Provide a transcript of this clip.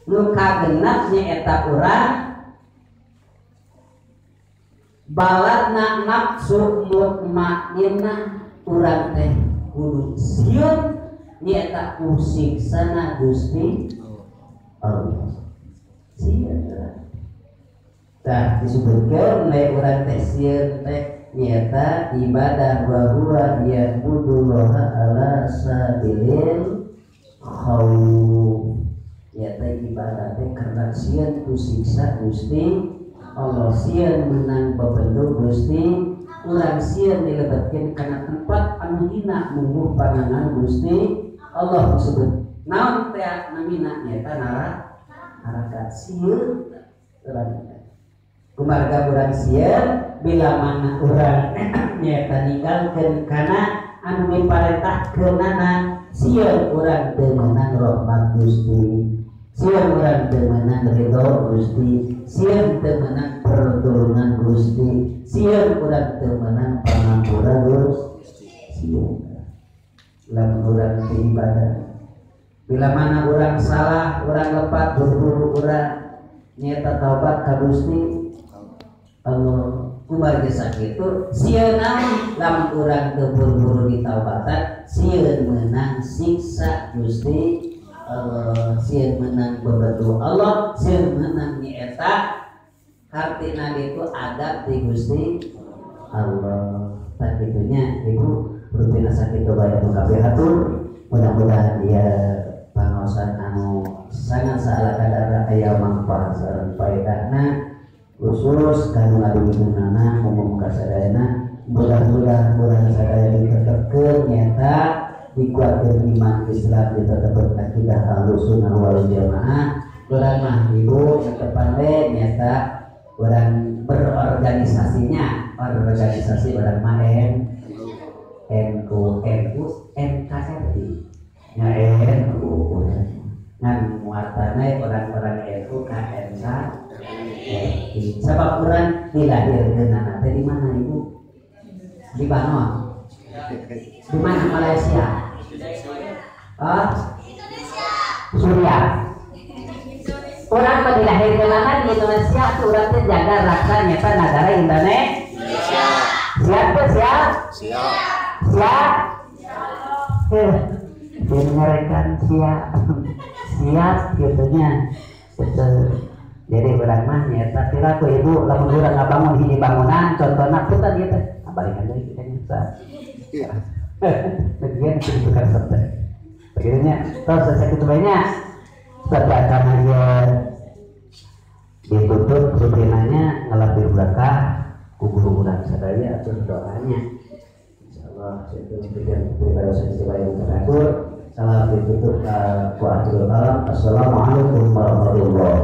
nu kagenep nyaeta urang baladna nafsu mutmainnah urang teh kudu sieun nyaeta ku siksana Gusti Allah. Sieun tah disebutkeun lain urang teh sieun teh nyaeta ibadah wa ya'budullah ala sabilil khawf. Nyaeta ibadah teh karena sieun ku siksa Gusti Allah, sieun menang bebendu Gusti, urang sieun dilebetkeun kana tempat anu hina mungguh panangan Gusti Allah disebut naon teh namina nyaeta neraka. Sieun urang kumarga urang sieun bila mana urang nyaeta ninggalkeun kana anu diparentahkeunana, sieun urang teu meunang rahmat Gusti, sieun urang teu meunang ridho Gusti, sieun teu meunang pertulungan Gusti, sieun urang teu meunang pangampura Gusti. Sieun lamun urang teu ibadah, bila mana urang salah, urang lepat buru-buru urang nyaeta taubat ka Gusti Allah, kumarga sakitu sieun naon lamun urang teu buru-buru ditaubatan, sieun meunang siksa Gusti Allah, sieun meunang bebendu Allah, sieun meunang nyaeta hartina ditu adab di Gusti Allah. Tak kitunya ibu rutina sakitu bae anu kabeh hatur, mudah-mudahan dia pangaosan anu sangat salah kadar aya manfaat sareng faedahna khusus kanu ngadugikeunana umum kasadayana. Mudah-mudahan urang sadaya ditetepkeun nyaeta dikuatkeun iman Islam, ditetepkeun akidah Ahlussunnah wal Jamaah. Urang mah ibu tetepan we nyaeta urang berorganisasinya, organisasi urang mah NU NKRI nya NU ngan muatana orang-orang NU KNK sabab urang dilahirkeunana teh di mana ibu? Di Bangon. Di mana Malaysia? Indonesia. Suriah. Urang mah dilahirkeunana di Indonesia, urang teh jaga raksa nyaeta negara Indonesia. Siap tuh siap? Siap. Dengarkan siap. Siap gitunya. Betul. Jadi urang mah nyaeta perilaku ibu lamun urang ngabangun hiji bangunan contohna putar ieu teh balikan deui kita nyata. Bagian itu kan sampai. Begininya tos sakitu bae nya. Sedangkan aja ditutup rutinanya ngelapir berkah ku guru urang sadaya atur doanya. Insyaallah itu sekian daripada sesi yang terakhir. Salam ditutup ku atur kalam. Assalamualaikum warahmatullahi